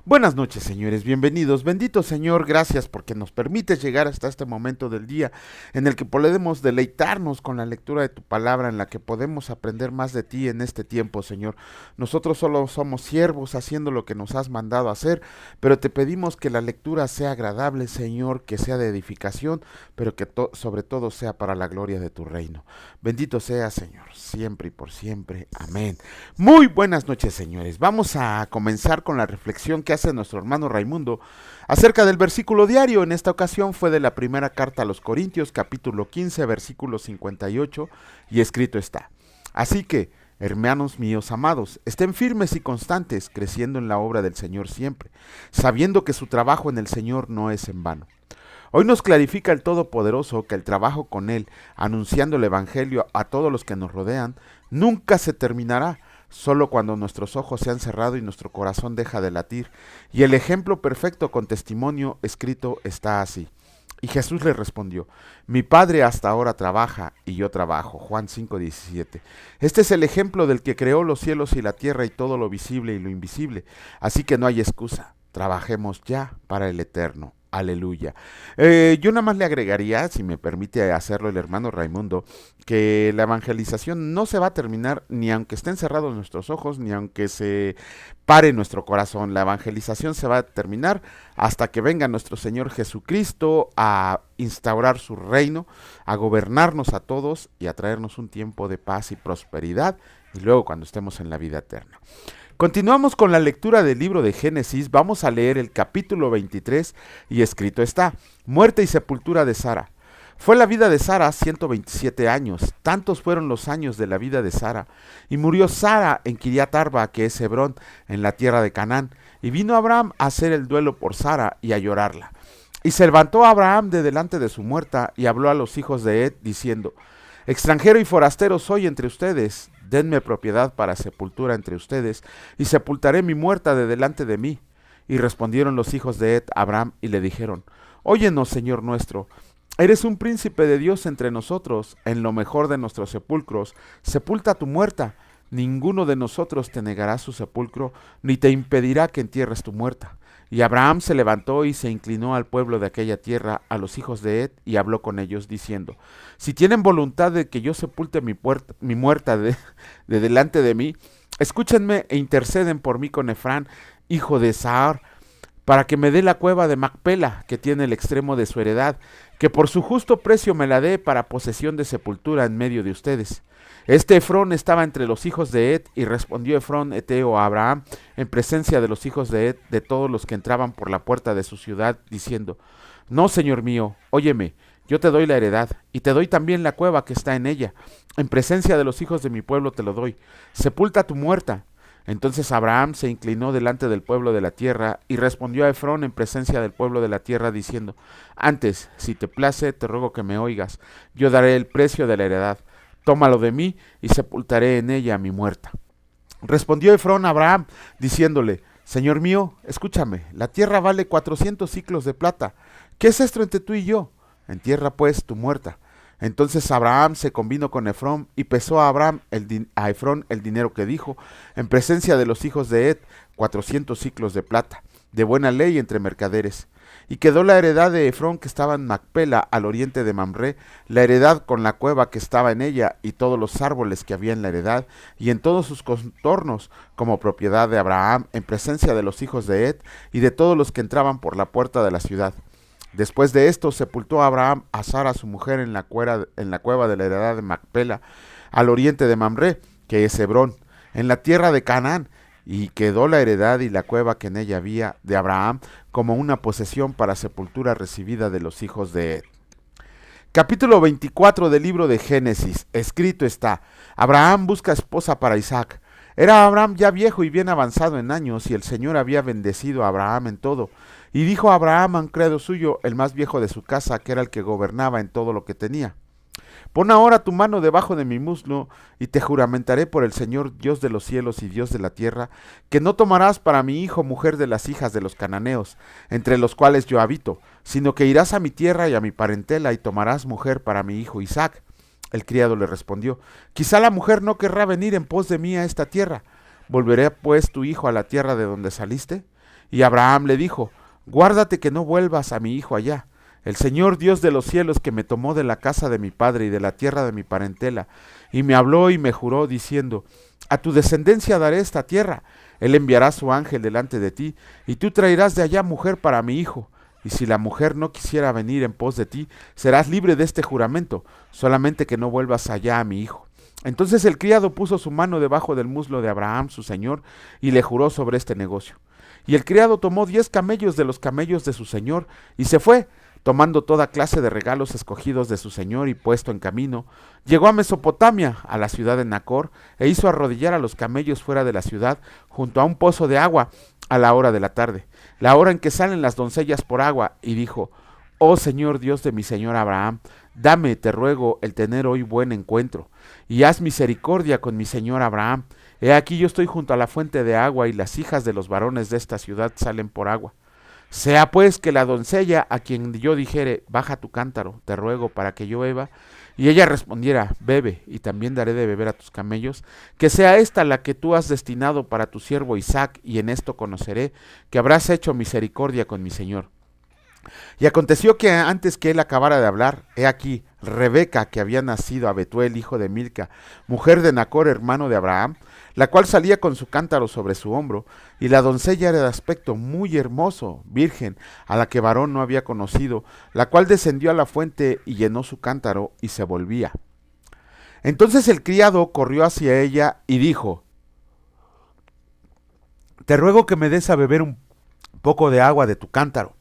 Buenas noches, señores, bienvenidos. Bendito Señor, gracias porque nos permites llegar hasta este momento del día en el que podemos deleitarnos con la lectura de tu palabra, en la que podemos aprender más de ti en este tiempo, Señor. Nosotros solo somos siervos haciendo lo que nos has mandado hacer, pero te pedimos que la lectura sea agradable, Señor, que sea de edificación, pero que sobre todo sea para la gloria de tu reino. Bendito sea, Señor, siempre y por siempre. Amén. Muy buenas noches, señores. Vamos a comenzar con la reflexión que hace nuestro hermano Raimundo acerca del versículo diario. En esta ocasión fue de la primera carta a los Corintios, capítulo 15, versículo 58, y escrito está: Así que, hermanos míos amados, estén firmes y constantes, creciendo en la obra del Señor siempre, sabiendo que su trabajo en el Señor no es en vano. Hoy nos clarifica el Todopoderoso que el trabajo con Él, anunciando el Evangelio a todos los que nos rodean, nunca se terminará, solo cuando nuestros ojos se han cerrado y nuestro corazón deja de latir. Y el ejemplo perfecto con testimonio escrito está así. Y Jesús le respondió: Mi Padre hasta ahora trabaja y yo trabajo. Juan 5:17. Este es el ejemplo del que creó los cielos y la tierra y todo lo visible y lo invisible. Así que no hay excusa. Trabajemos ya para el eterno. Aleluya. Yo nada más le agregaría, si me permite hacerlo el hermano Raimundo, que la evangelización no se va a terminar ni aunque estén cerrados nuestros ojos, ni aunque se pare nuestro corazón. La evangelización se va a terminar hasta que venga nuestro Señor Jesucristo a instaurar su reino, a gobernarnos a todos y a traernos un tiempo de paz y prosperidad, y luego cuando estemos en la vida eterna. Continuamos con la lectura del libro de Génesis. Vamos a leer el capítulo 23 y escrito está: Muerte y sepultura de Sara. Fue la vida de Sara 127 años, tantos fueron los años de la vida de Sara. Y murió Sara en Kiriat Arba, que es Hebrón, en la tierra de Canaán. Y vino Abraham a hacer el duelo por Sara y a llorarla. Y se levantó Abraham de delante de su muerta y habló a los hijos de Ed, diciendo: Extranjero y forastero soy entre ustedes, denme propiedad para sepultura entre ustedes, y sepultaré mi muerta de delante de mí. Y respondieron los hijos de Ed a Abraham y le dijeron: Óyenos, Señor nuestro, eres un príncipe de Dios entre nosotros, en lo mejor de nuestros sepulcros, sepulta tu muerta. Ninguno de nosotros te negará su sepulcro, ni te impedirá que entierres tu muerta. Y Abraham se levantó y se inclinó al pueblo de aquella tierra, a los hijos de Ed, y habló con ellos, diciendo: Si tienen voluntad de que yo sepulte mi muerta de delante de mí, escúchenme e interceden por mí con Efrán, hijo de Sahar, para que me dé la cueva de Macpela, que tiene el extremo de su heredad, que por su justo precio me la dé para posesión de sepultura en medio de ustedes. Este Efrón estaba entre los hijos de Ed, y respondió Efrón heteo a Abraham, en presencia de los hijos de Ed, de todos los que entraban por la puerta de su ciudad, diciendo: No, señor mío, óyeme, yo te doy la heredad, y te doy también la cueva que está en ella. En presencia de los hijos de mi pueblo te lo doy. Sepulta tu muerta. Entonces Abraham se inclinó delante del pueblo de la tierra, y respondió a Efrón en presencia del pueblo de la tierra, diciendo: Antes, si te place, te ruego que me oigas. Yo daré el precio de la heredad. Tómalo de mí, y sepultaré en ella mi muerta. Respondió Efrón a Abraham, diciéndole: Señor mío, escúchame, la tierra vale 400 siclos de plata. ¿Qué es esto entre tú y yo? Entierra pues tu muerta. Entonces Abraham se convino con Efrón, y pesó a a Efrón el dinero que dijo, en presencia de los hijos de Ed, 400 siclos de plata, de buena ley entre mercaderes. Y quedó la heredad de Efrón que estaba en Macpela, al oriente de Mamre, la heredad con la cueva que estaba en ella, y todos los árboles que había en la heredad, y en todos sus contornos, como propiedad de Abraham, en presencia de los hijos de Ed, y de todos los que entraban por la puerta de la ciudad. Después de esto sepultó Abraham a Sara su mujer en la cueva de la heredad de Macpela, al oriente de Mamre, que es Hebrón, en la tierra de Canaán, y quedó la heredad y la cueva que en ella había de Abraham como una posesión para sepultura recibida de los hijos de Ed. Capítulo 24 del libro de Génesis. Escrito está: Abraham busca esposa para Isaac. Era Abraham ya viejo y bien avanzado en años, y el Señor había bendecido a Abraham en todo. Y dijo a Abraham a un criado suyo, el más viejo de su casa, que era el que gobernaba en todo lo que tenía: Pon ahora tu mano debajo de mi muslo, y te juramentaré por el Señor, Dios de los cielos y Dios de la tierra, que no tomarás para mi hijo mujer de las hijas de los cananeos, entre los cuales yo habito, sino que irás a mi tierra y a mi parentela, y tomarás mujer para mi hijo Isaac. El criado le respondió: Quizá la mujer no querrá venir en pos de mí a esta tierra. ¿Volveré pues tu hijo a la tierra de donde saliste? Y Abraham le dijo: guárdate que no vuelvas a mi hijo allá. El Señor Dios de los cielos, que me tomó de la casa de mi padre y de la tierra de mi parentela, y me habló y me juró, diciendo: a tu descendencia daré esta tierra. Él enviará su ángel delante de ti, y tú traerás de allá mujer para mi hijo. Y si la mujer no quisiera venir en pos de ti, serás libre de este juramento, solamente que no vuelvas allá a mi hijo. Entonces el criado puso su mano debajo del muslo de Abraham su señor, y le juró sobre este negocio. Y el criado tomó 10 camellos de los camellos de su señor, y se fue, tomando toda clase de regalos escogidos de su señor, y puesto en camino, llegó a Mesopotamia, a la ciudad de Nacor, e hizo arrodillar a los camellos fuera de la ciudad, junto a un pozo de agua, a la hora de la tarde, la hora en que salen las doncellas por agua, y dijo: oh Señor Dios de mi señor Abraham, dame, te ruego, el tener hoy buen encuentro, y haz misericordia con mi señor Abraham. He aquí yo estoy junto a la fuente de agua, y las hijas de los varones de esta ciudad salen por agua. Sea pues que la doncella a quien yo dijere: baja tu cántaro, te ruego, para que yo beba, y ella respondiera: bebe, y también daré de beber a tus camellos, que sea esta la que tú has destinado para tu siervo Isaac, y en esto conoceré que habrás hecho misericordia con mi señor. Y aconteció que antes que él acabara de hablar, he aquí, Rebeca, que había nacido a Betuel, hijo de Milca, mujer de Nacor, hermano de Abraham, la cual salía con su cántaro sobre su hombro, y la doncella era de aspecto muy hermoso, virgen, a la que varón no había conocido, la cual descendió a la fuente y llenó su cántaro, y se volvía. Entonces el criado corrió hacia ella y dijo: te ruego que me des a beber un poco de agua de tu cántaro.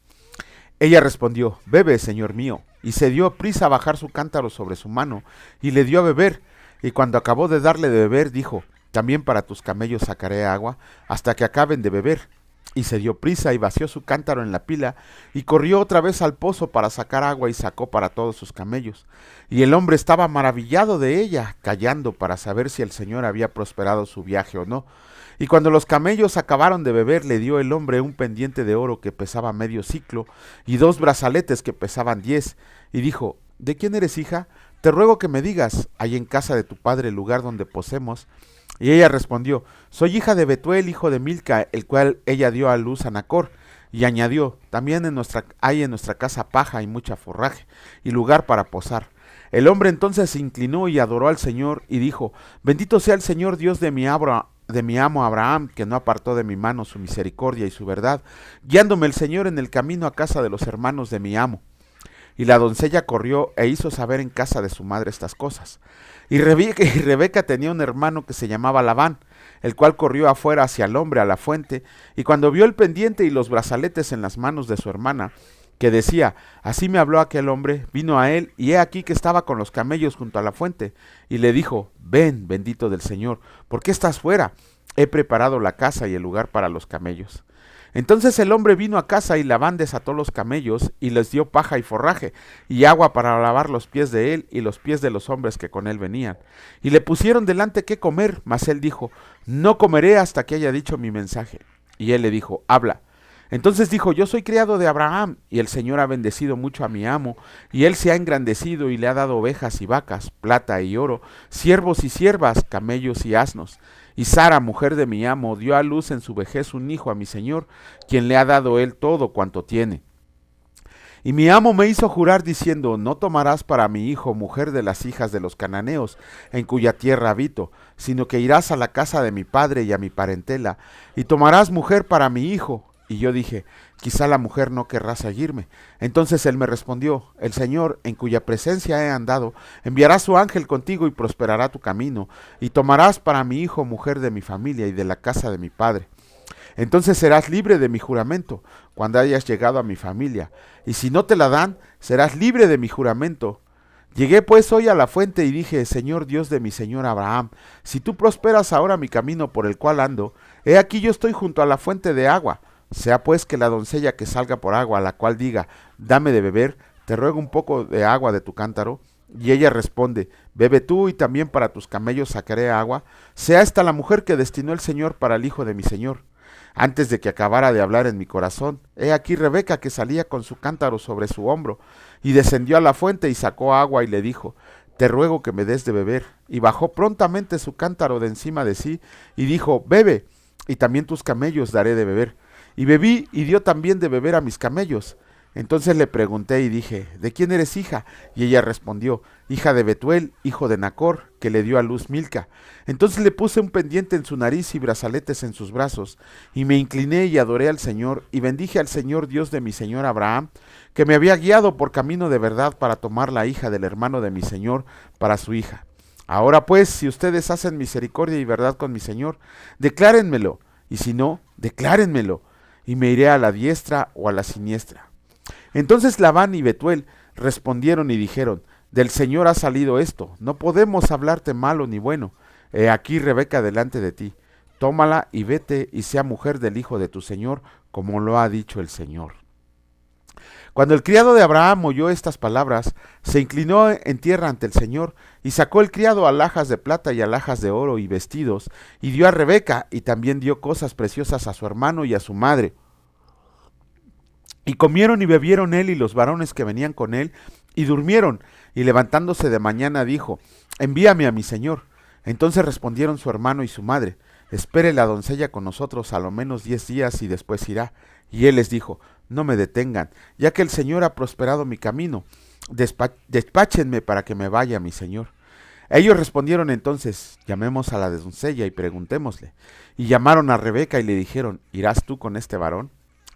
Ella respondió: bebe, señor mío, y se dio prisa a bajar su cántaro sobre su mano, y le dio a beber, y cuando acabó de darle de beber, dijo: también para tus camellos sacaré agua, hasta que acaben de beber. Y se dio prisa y vació su cántaro en la pila, y corrió otra vez al pozo para sacar agua, y sacó para todos sus camellos. Y el hombre estaba maravillado de ella, callando para saber si el Señor había prosperado su viaje o no. Y cuando los camellos acabaron de beber, le dio el hombre un pendiente de oro que pesaba medio siclo, y 2 brazaletes que pesaban 10, y dijo: ¿de quién eres hija? Te ruego que me digas: ¿hay en casa de tu padre el lugar donde posemos? Y ella respondió: soy hija de Betuel, hijo de Milca, el cual ella dio a luz a Nacor. Y añadió: también hay en nuestra casa paja y mucha forraje, y lugar para posar. El hombre entonces se inclinó y adoró al Señor, y dijo: bendito sea el Señor Dios de mi amo Abraham, que no apartó de mi mano su misericordia y su verdad, guiándome el Señor en el camino a casa de los hermanos de mi amo. Y la doncella corrió e hizo saber en casa de su madre estas cosas. Y Rebeca tenía un hermano que se llamaba Labán, el cual corrió afuera hacia el hombre a la fuente, y cuando vio el pendiente y los brazaletes en las manos de su hermana, que decía: así me habló aquel hombre, vino a él, y he aquí que estaba con los camellos junto a la fuente, y le dijo: ven, bendito del Señor, ¿por qué estás fuera? He preparado la casa y el lugar para los camellos. Entonces el hombre vino a casa, y Labán desató los camellos, y les dio paja y forraje, y agua para lavar los pies de él y los pies de los hombres que con él venían. Y le pusieron delante qué comer, mas él dijo: no comeré hasta que haya dicho mi mensaje. Y él le dijo: habla. Entonces dijo: yo soy criado de Abraham, y el Señor ha bendecido mucho a mi amo, y él se ha engrandecido y le ha dado ovejas y vacas, plata y oro, siervos y siervas, camellos y asnos. Y Sara, mujer de mi amo, dio a luz en su vejez un hijo a mi señor, quien le ha dado él todo cuanto tiene. Y mi amo me hizo jurar diciendo: no tomarás para mi hijo mujer de las hijas de los cananeos, en cuya tierra habito, sino que irás a la casa de mi padre y a mi parentela, y tomarás mujer para mi hijo. Y yo dije: quizá la mujer no querrá seguirme. Entonces él me respondió: el Señor, en cuya presencia he andado, enviará su ángel contigo y prosperará tu camino, y tomarás para mi hijo mujer de mi familia y de la casa de mi padre. Entonces serás libre de mi juramento cuando hayas llegado a mi familia, y si no te la dan, serás libre de mi juramento. Llegué pues hoy a la fuente y dije: Señor Dios de mi señor Abraham, si tú prosperas ahora mi camino por el cual ando, he aquí yo estoy junto a la fuente de agua. Sea pues que la doncella que salga por agua, la cual diga: dame de beber, te ruego un poco de agua de tu cántaro, y ella responde: bebe tú, y también para tus camellos sacaré agua, sea esta la mujer que destinó el Señor para el hijo de mi señor. Antes de que acabara de hablar en mi corazón, he aquí Rebeca, que salía con su cántaro sobre su hombro, y descendió a la fuente y sacó agua, y le dijo: te ruego que me des de beber. Y bajó prontamente su cántaro de encima de sí, y dijo: bebe, y también tus camellos daré de beber. y bebí y dio también de beber a mis camellos. Entonces le pregunté y dije, ¿de quién eres hija? Y ella respondió, hija de Betuel, hijo de Nacor, que le dio a luz Milca. Entonces le puse un pendiente en su nariz y brazaletes en sus brazos, y me incliné y adoré al Señor, y bendije al Señor Dios de mi señor Abraham, que me había guiado por camino de verdad para tomar la hija del hermano de mi señor para su hija. Ahora pues, si ustedes hacen misericordia y verdad con mi señor, declárenmelo, y si no, declárenmelo, y me iré a la diestra o a la siniestra. Entonces Labán y Betuel respondieron y dijeron, del Señor ha salido esto, no podemos hablarte malo ni bueno. He aquí Rebeca delante de ti, tómala y vete y sea mujer del hijo de tu Señor, como lo ha dicho el Señor. Cuando el criado de Abraham oyó estas palabras, se inclinó en tierra ante el Señor, y sacó el criado alhajas de plata y alhajas de oro y vestidos, y dio a Rebeca, y también dio cosas preciosas a su hermano y a su madre. Y comieron y bebieron él y los varones que venían con él, y durmieron, y levantándose de mañana dijo, envíame a mi señor. Entonces respondieron su hermano y su madre, espere la doncella con nosotros a lo menos 10 días y después irá. Y él les dijo, no me detengan, ya que el Señor ha prosperado mi camino, despáchenme para que me vaya mi señor. Ellos respondieron entonces, llamemos a la doncella y preguntémosle. Y llamaron a Rebeca y le dijeron, ¿irás tú con este varón?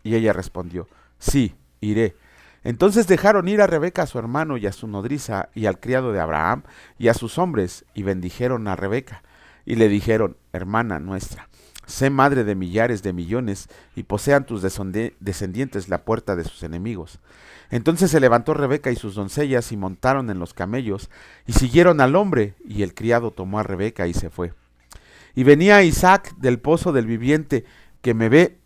Y ella respondió, sí, iré. Entonces dejaron ir a Rebeca a su hermano y a su nodriza y al criado de Abraham y a sus hombres, y bendijeron a Rebeca. Y le dijeron, hermana nuestra, sé madre de millares de millones, y posean tus descendientes la puerta de sus enemigos. Entonces se levantó Rebeca y sus doncellas y montaron en los camellos, y siguieron al hombre, y el criado tomó a Rebeca y se fue. Y venía Isaac del pozo del viviente, que me ve,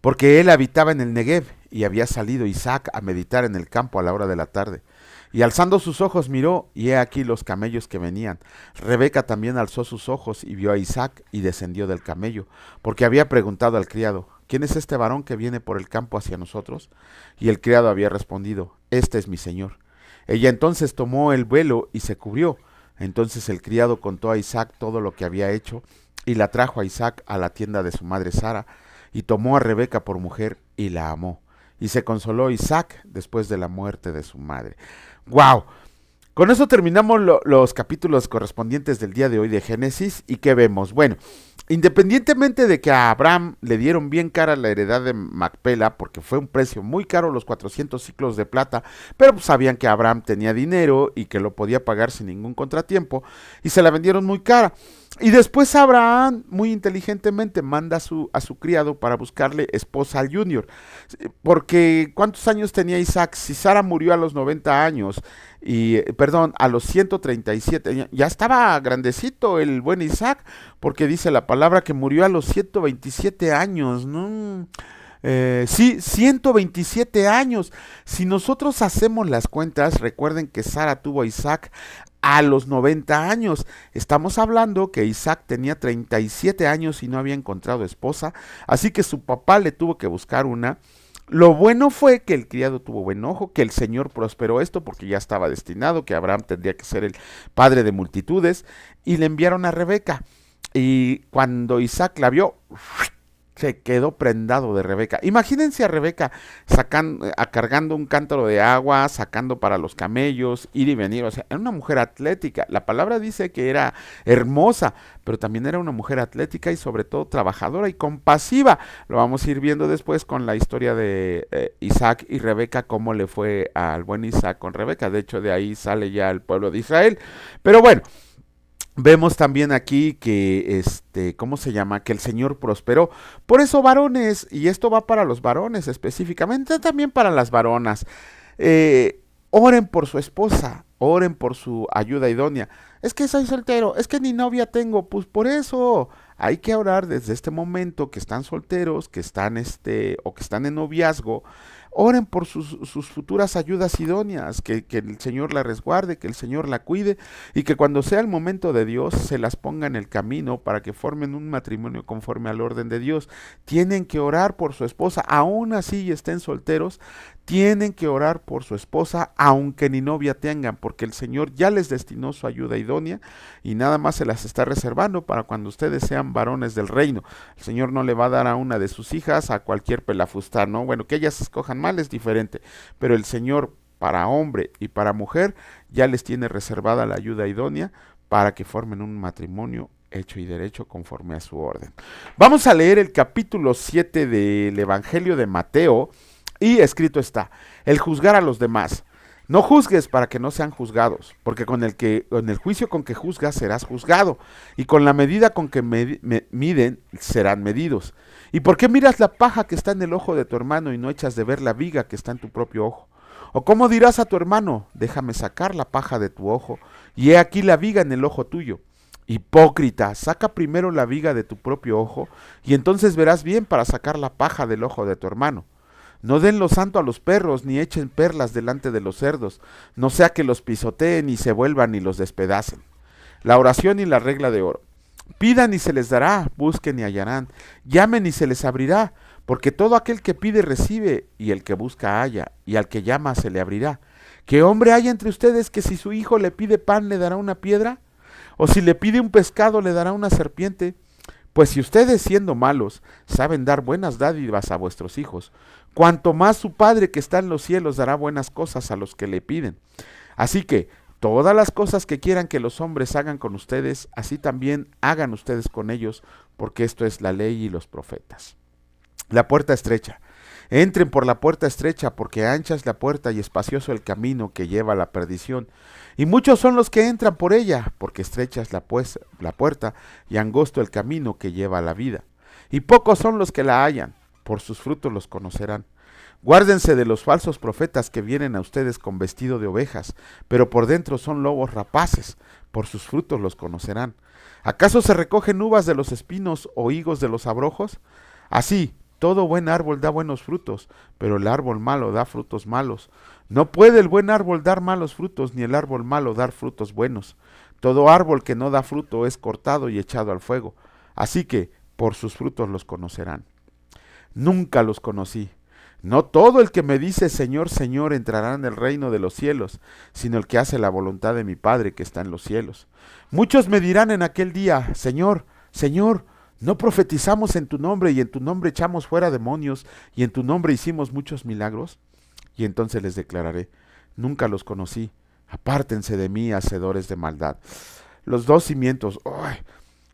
porque él habitaba en el Negev, y había salido Isaac a meditar en el campo a la hora de la tarde. Y alzando sus ojos miró, y he aquí los camellos que venían. Rebeca también alzó sus ojos y vio a Isaac, y descendió del camello, porque había preguntado al criado, ¿quién es este varón que viene por el campo hacia nosotros? Y el criado había respondido, este es mi señor. Ella entonces tomó el velo y se cubrió. Entonces el criado contó a Isaac todo lo que había hecho, y la trajo a Isaac a la tienda de su madre Sara, y tomó a Rebeca por mujer, y la amó. Y se consoló Isaac después de la muerte de su madre. ¡Wow! Con eso terminamos los capítulos correspondientes del día de hoy de Génesis. ¿Y qué vemos? Bueno, independientemente de que a Abraham le dieron bien cara la heredad de Macpela, porque fue un precio muy caro, los 400 ciclos de plata, pero pues sabían que Abraham tenía dinero y que lo podía pagar sin ningún contratiempo, y se la vendieron muy cara. Y después Abraham, muy inteligentemente, manda a su criado para buscarle esposa al Junior. Porque, ¿cuántos años tenía Isaac? Si Sara murió a los 90 años, perdón, a los 137, ya estaba grandecito el buen Isaac, porque dice la palabra que murió a los 127 años, ¿no? Sí, 127 años. Si nosotros hacemos las cuentas, recuerden que Sara tuvo a Isaac a los 90 años. Estamos hablando que Isaac tenía 37 años y no había encontrado esposa, así que su papá le tuvo que buscar una. Lo bueno fue que el criado tuvo buen ojo, que el Señor prosperó esto porque ya estaba destinado, que Abraham tendría que ser el padre de multitudes, y le enviaron a Rebeca. Y cuando Isaac la vio, se quedó prendado de Rebeca. Imagínense a Rebeca cargando un cántaro de agua, sacando para los camellos, ir y venir. O sea, era una mujer atlética. La palabra dice que era hermosa, pero también era una mujer atlética y sobre todo trabajadora y compasiva. Lo vamos a ir viendo después con la historia de Isaac y Rebeca, cómo le fue al buen Isaac con Rebeca. De hecho, de ahí sale ya el pueblo de Israel. Pero bueno, vemos también aquí que, ¿cómo se llama? Que el Señor prosperó. Por eso, varones, y esto va para los varones específicamente, también para las varonas, oren por su esposa, oren por su ayuda idónea. Es que soy soltero, es que ni novia tengo, pues por eso hay que orar desde este momento que están solteros, que están, o que están en noviazgo. Oren por sus futuras ayudas idóneas, que el Señor la resguarde, que el Señor la cuide y que cuando sea el momento de Dios se las ponga en el camino para que formen un matrimonio conforme al orden de Dios. Tienen que orar por su esposa, aún así estén solteros, tienen que orar por su esposa, aunque ni novia tengan, porque el Señor ya les destinó su ayuda idónea y nada más se las está reservando para cuando ustedes sean varones del reino. El Señor no le va a dar a una de sus hijas a cualquier pelafustán, ¿no? Bueno, que ellas escojan mal es diferente, pero el Señor para hombre y para mujer ya les tiene reservada la ayuda idónea para que formen un matrimonio hecho y derecho conforme a su orden. Vamos a leer el capítulo 7 del Evangelio de Mateo. Y escrito está, el juzgar a los demás. No juzgues para que no sean juzgados, porque con el juicio con que juzgas serás juzgado, y con la medida con que miden serán medidos. ¿Y por qué miras la paja que está en el ojo de tu hermano y no echas de ver la viga que está en tu propio ojo? ¿O cómo dirás a tu hermano, déjame sacar la paja de tu ojo, y he aquí la viga en el ojo tuyo? Hipócrita, saca primero la viga de tu propio ojo, y entonces verás bien para sacar la paja del ojo de tu hermano. No den lo santo a los perros, ni echen perlas delante de los cerdos, no sea que los pisoteen y se vuelvan y los despedacen. La oración y la regla de oro. Pidan y se les dará, busquen y hallarán, llamen y se les abrirá, porque todo aquel que pide recibe, y el que busca halla, y al que llama se le abrirá. ¿Qué hombre hay entre ustedes que si su hijo le pide pan le dará una piedra? ¿O si le pide un pescado le dará una serpiente? Pues si ustedes siendo malos saben dar buenas dádivas a vuestros hijos, cuanto más su Padre que está en los cielos dará buenas cosas a los que le piden. Así que todas las cosas que quieran que los hombres hagan con ustedes, así también hagan ustedes con ellos, porque esto es la ley y los profetas. La puerta estrecha. Entren por la puerta estrecha, porque ancha es la puerta y espacioso el camino que lleva a la perdición. Y muchos son los que entran por ella, porque estrecha es la puerta y angosto el camino que lleva a la vida. Y pocos son los que la hallan, por sus frutos los conocerán. Guárdense de los falsos profetas que vienen a ustedes con vestido de ovejas, pero por dentro son lobos rapaces, por sus frutos los conocerán. ¿Acaso se recogen uvas de los espinos o higos de los abrojos? Así, todo buen árbol da buenos frutos, pero el árbol malo da frutos malos. No puede el buen árbol dar malos frutos, ni el árbol malo dar frutos buenos. Todo árbol que no da fruto es cortado y echado al fuego. Así que por sus frutos los conocerán. Nunca los conocí. No todo el que me dice Señor, Señor entrará en el reino de los cielos, sino el que hace la voluntad de mi Padre que está en los cielos. Muchos me dirán en aquel día, Señor, Señor, ¿no profetizamos en tu nombre y en tu nombre echamos fuera demonios y en tu nombre hicimos muchos milagros? Y entonces les declararé, nunca los conocí, apártense de mí, hacedores de maldad. Los dos cimientos, ¡ay!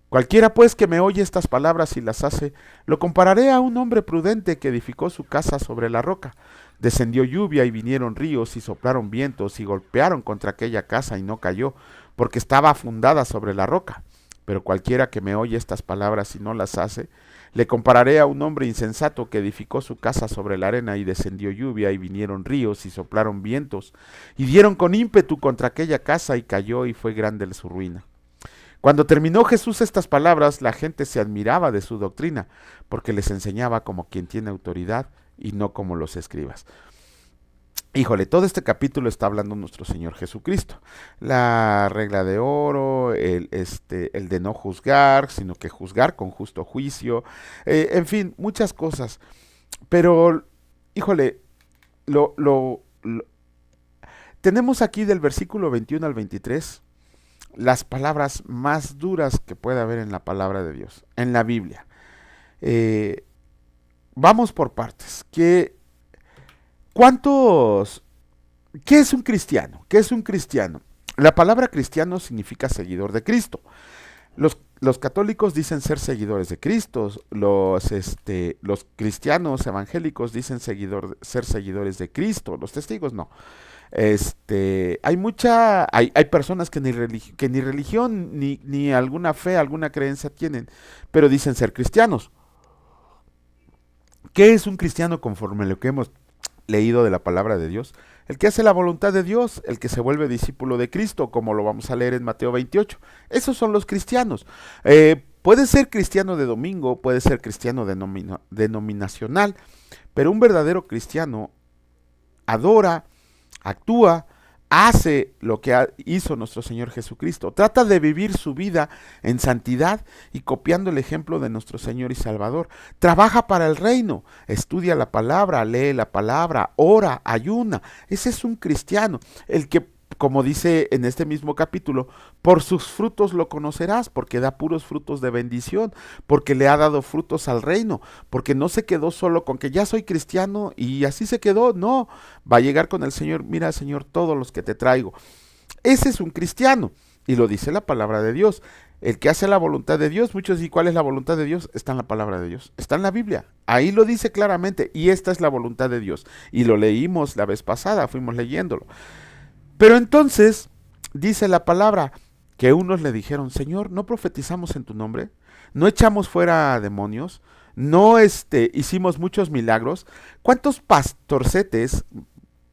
Cualquiera pues que me oye estas palabras y las hace, lo compararé a un hombre prudente que edificó su casa sobre la roca. Descendió lluvia y vinieron ríos y soplaron vientos y golpearon contra aquella casa y no cayó, porque estaba fundada sobre la roca. Pero cualquiera que me oye estas palabras y no las hace, le compararé a un hombre insensato que edificó su casa sobre la arena y descendió lluvia y vinieron ríos y soplaron vientos y dieron con ímpetu contra aquella casa y cayó y fue grande su ruina. Cuando terminó Jesús estas palabras, la gente se admiraba de su doctrina, porque les enseñaba como quien tiene autoridad y no como los escribas. Híjole, todo este capítulo está hablando nuestro Señor Jesucristo. La regla de oro, el de no juzgar, sino que juzgar con justo juicio, en fin, muchas cosas. Pero, híjole, tenemos aquí del versículo 21 al 23 las palabras más duras que puede haber en la palabra de Dios, en la Biblia. Vamos por partes. ¿Qué es un cristiano? ¿Qué es un cristiano? La palabra cristiano significa seguidor de Cristo. Los católicos dicen ser seguidores de Cristo, los cristianos evangélicos dicen ser seguidores de Cristo, los testigos no. Hay personas que ni religión, ni alguna fe, alguna creencia tienen, pero dicen ser cristianos. ¿Qué es un cristiano conforme a lo que hemos leído de la palabra de Dios? El que hace la voluntad de Dios, el que se vuelve discípulo de Cristo, como lo vamos a leer en Mateo 28. Esos son los cristianos. Puede ser cristiano de domingo, puede ser cristiano denominacional, pero un verdadero cristiano adora, actúa hace lo que hizo nuestro Señor Jesucristo. Trata de vivir su vida en santidad y copiando el ejemplo de nuestro Señor y Salvador. Trabaja para el reino, estudia la palabra, lee la palabra, ora, ayuna. Ese es un cristiano, el que, como dice en este mismo capítulo, por sus frutos lo conocerás, porque da puros frutos de bendición, porque le ha dado frutos al reino, porque no se quedó solo con que ya soy cristiano y así se quedó, no, va a llegar con el Señor, mira Señor, todos los que te traigo. Ese es un cristiano, y lo dice la palabra de Dios. El que hace la voluntad de Dios, muchos dicen, ¿cuál es la voluntad de Dios? Está en la palabra de Dios, está en la Biblia, ahí lo dice claramente, y esta es la voluntad de Dios, y lo leímos la vez pasada, fuimos leyéndolo. Pero entonces dice la palabra que unos le dijeron, Señor, ¿no profetizamos en tu nombre? ¿No echamos fuera demonios? ¿No hicimos muchos milagros? ¿Cuántos pastorcetes,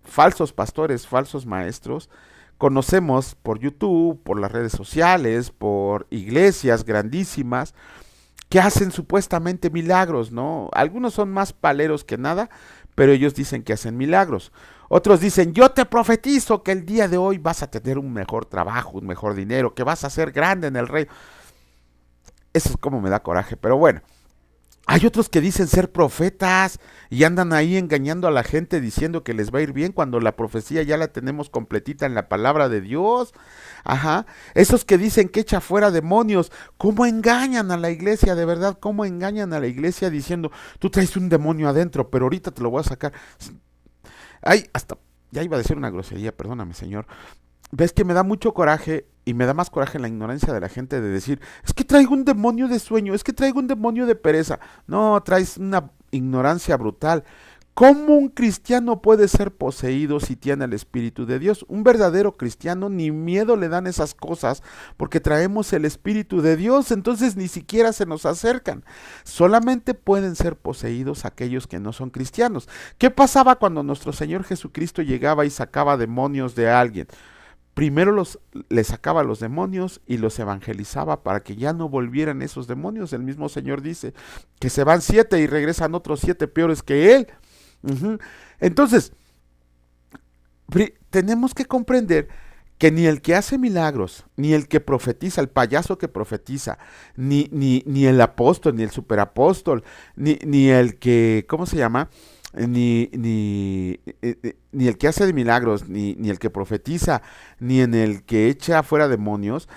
falsos pastores, falsos maestros, conocemos por YouTube, por las redes sociales, por iglesias grandísimas, que hacen supuestamente milagros, ¿no? Algunos son más paleros que nada, pero ellos dicen que hacen milagros. Otros dicen, yo te profetizo que el día de hoy vas a tener un mejor trabajo, un mejor dinero, que vas a ser grande en el reino. Eso es como me da coraje, pero bueno. Hay otros que dicen ser profetas y andan ahí engañando a la gente diciendo que les va a ir bien cuando la profecía ya la tenemos completita en la palabra de Dios. Ajá. Esos que dicen que echa fuera demonios, ¿cómo engañan a la iglesia? De verdad, ¿cómo engañan a la iglesia diciendo, tú traes un demonio adentro, pero ahorita te lo voy a sacar? Ay, hasta, ya iba a decir una grosería, perdóname, Señor. Ves que me da mucho coraje y me da más coraje la ignorancia de la gente de decir, es que traigo un demonio de sueño, es que traigo un demonio de pereza. No, traes una ignorancia brutal. ¿Cómo un cristiano puede ser poseído si tiene el Espíritu de Dios? Un verdadero cristiano ni miedo le dan esas cosas porque traemos el Espíritu de Dios, entonces ni siquiera se nos acercan. Solamente pueden ser poseídos aquellos que no son cristianos. ¿Qué pasaba cuando nuestro Señor Jesucristo llegaba y sacaba demonios de alguien? Primero les sacaba los demonios y los evangelizaba para que ya no volvieran esos demonios. El mismo Señor dice que se van 7 y regresan otros 7 peores que Él. Entonces, tenemos que comprender que ni el que hace milagros, ni el que profetiza, el payaso que profetiza, ni el apóstol, ni el superapóstol, ni el que, ¿cómo se llama? Ni el que hace de milagros, ni el que profetiza, ni en el que echa fuera demonios,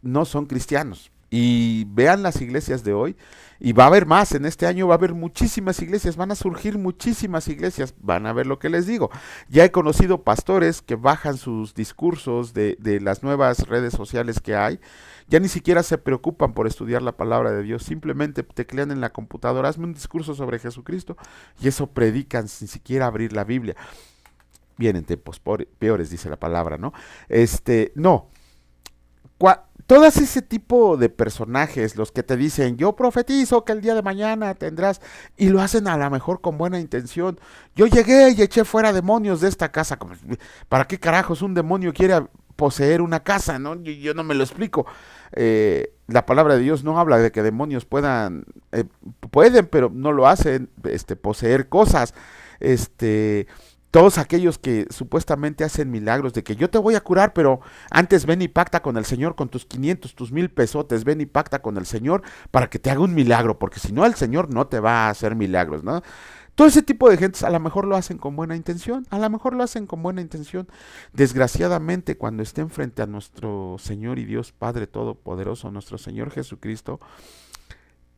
no son cristianos. Y vean las iglesias de hoy, y va a haber más, en este año va a haber muchísimas iglesias, van a surgir muchísimas iglesias, van a ver lo que les digo. Ya he conocido pastores que bajan sus discursos de las nuevas redes sociales que hay, ya ni siquiera se preocupan por estudiar la palabra de Dios, simplemente teclean en la computadora, hazme un discurso sobre Jesucristo, y eso predican sin siquiera abrir la Biblia. Vienen tiempos peores, dice la palabra, ¿no? No. Todas ese tipo de personajes, los que te dicen, yo profetizo que el día de mañana tendrás, y lo hacen a lo mejor con buena intención. Yo llegué y eché fuera demonios de esta casa. ¿Para qué carajos un demonio quiere poseer una casa? ¿No? Yo no me lo explico. La palabra de Dios no habla de que demonios pueden, pero no lo hacen, poseer cosas. Todos aquellos que supuestamente hacen milagros de que yo te voy a curar, pero antes ven y pacta con el Señor con tus 500, tus 1000 pesotes, ven y pacta con el Señor para que te haga un milagro, porque si no el Señor no te va a hacer milagros, ¿no? Todo ese tipo de gentes a lo mejor lo hacen con buena intención, a lo mejor lo hacen con buena intención. Desgraciadamente, cuando estén frente a nuestro Señor y Dios Padre Todopoderoso, nuestro Señor Jesucristo,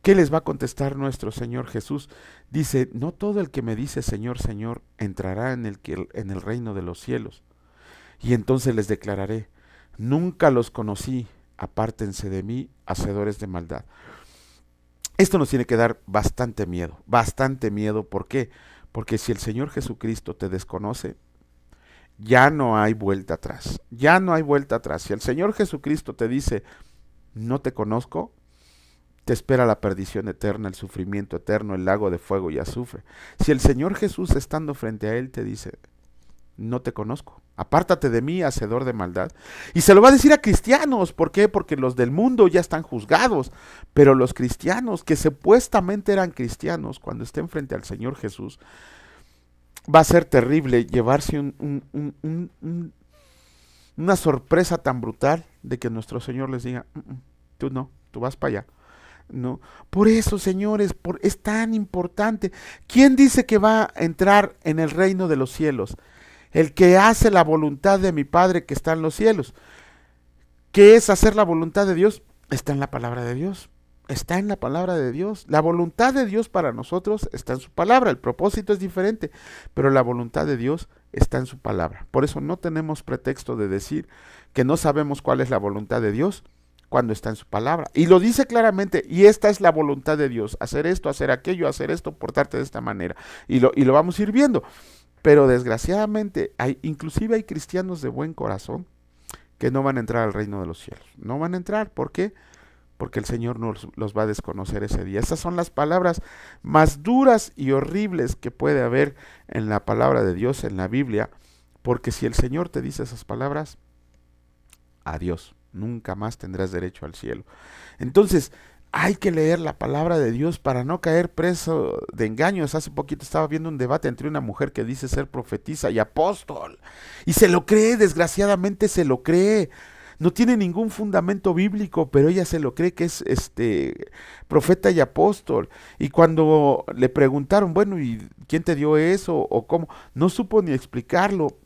¿qué les va a contestar nuestro Señor Jesús? Dice, no todo el que me dice Señor, Señor, entrará en el reino de los cielos. Y entonces les declararé, nunca los conocí, apártense de mí, hacedores de maldad. Esto nos tiene que dar bastante miedo, bastante miedo. ¿Por qué? Porque si el Señor Jesucristo te desconoce, ya no hay vuelta atrás, ya no hay vuelta atrás. Si el Señor Jesucristo te dice, no te conozco, te espera la perdición eterna, el sufrimiento eterno, el lago de fuego y azufre. Si el Señor Jesús estando frente a Él te dice, no te conozco, apártate de mí, hacedor de maldad. Y se lo va a decir a cristianos. ¿Por qué? Porque los del mundo ya están juzgados, pero los cristianos que supuestamente eran cristianos, cuando estén frente al Señor Jesús, va a ser terrible llevarse una sorpresa tan brutal de que nuestro Señor les diga, tú no, tú vas para allá. No, por eso, señores, es tan importante. ¿Quién dice que va a entrar en el reino de los cielos? El que hace la voluntad de mi Padre que está en los cielos. ¿Qué es hacer la voluntad de Dios? Está en la palabra de Dios. Está en la palabra de Dios. La voluntad de Dios para nosotros está en su palabra. El propósito es diferente, pero la voluntad de Dios está en su palabra. Por eso no tenemos pretexto de decir que no sabemos cuál es la voluntad de Dios cuando está en su palabra. Y lo dice claramente, y esta es la voluntad de Dios, hacer esto, hacer aquello, hacer esto, portarte de esta manera. Y lo vamos a ir viendo. Pero desgraciadamente, inclusive hay cristianos de buen corazón que no van a entrar al reino de los cielos. No van a entrar, ¿por qué? Porque el Señor los va a desconocer ese día. Esas son las palabras más duras y horribles que puede haber en la palabra de Dios, en la Biblia, porque si el Señor te dice esas palabras, adiós, nunca más tendrás derecho al cielo. Entonces, hay que leer la palabra de Dios para no caer preso de engaños. Hace poquito estaba viendo un debate entre una mujer que dice ser profetisa y apóstol, y se lo cree, desgraciadamente se lo cree. No tiene ningún fundamento bíblico, pero ella se lo cree que es profeta y apóstol. Y cuando le preguntaron, bueno, ¿y quién te dio eso? ¿O cómo? No supo ni explicarlo.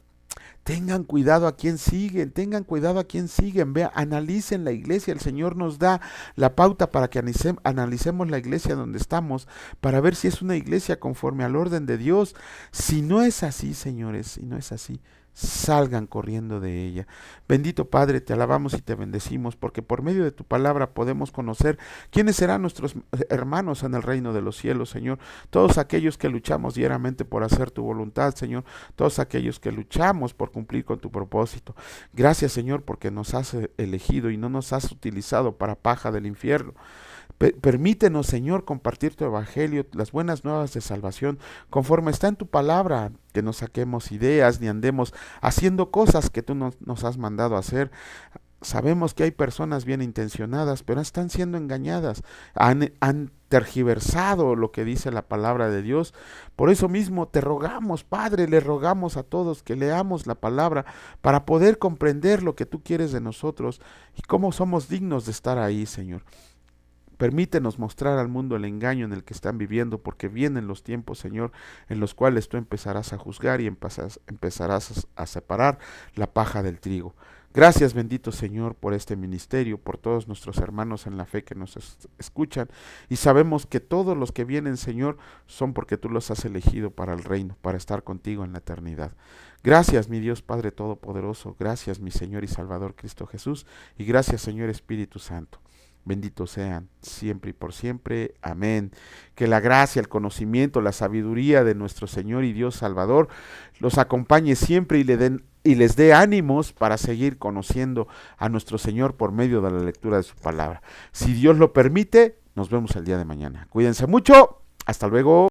Tengan cuidado a quién siguen, tengan cuidado a quién siguen, vea, analicen la iglesia, el Señor nos da la pauta para que analicemos la iglesia donde estamos, para ver si es una iglesia conforme al orden de Dios. Si no es así, señores, si no es así, salgan corriendo de ella. Bendito Padre, te alabamos y te bendecimos, porque por medio de tu palabra podemos conocer quiénes serán nuestros hermanos en el reino de los cielos, Señor. Todos aquellos que luchamos diariamente por hacer tu voluntad, Señor. Todos aquellos que luchamos por cumplir con tu propósito. Gracias, Señor, porque nos has elegido y no nos has utilizado para paja del infierno. Permítenos, Señor, compartir tu evangelio, las buenas nuevas de salvación, conforme está en tu palabra, que no saquemos ideas ni andemos haciendo cosas que tú nos has mandado a hacer. Sabemos que hay personas bien intencionadas, pero están siendo engañadas, han tergiversado lo que dice la palabra de Dios. Por eso mismo te rogamos, Padre, le rogamos a todos que leamos la palabra para poder comprender lo que tú quieres de nosotros y cómo somos dignos de estar ahí, Señor. Permítenos mostrar al mundo el engaño en el que están viviendo, porque vienen los tiempos, Señor, en los cuales tú empezarás a juzgar y empezarás a separar la paja del trigo. Gracias, bendito Señor, por este ministerio, por todos nuestros hermanos en la fe que nos escuchan, y sabemos que todos los que vienen, Señor, son porque tú los has elegido para el reino, para estar contigo en la eternidad. Gracias, mi Dios Padre Todopoderoso, gracias, mi Señor y Salvador Cristo Jesús, y gracias, Señor Espíritu Santo. Benditos sean siempre y por siempre. Amén. Que la gracia, el conocimiento, la sabiduría de nuestro Señor y Dios Salvador los acompañe siempre y les dé ánimos para seguir conociendo a nuestro Señor por medio de la lectura de su palabra. Si Dios lo permite, nos vemos el día de mañana. Cuídense mucho. Hasta luego.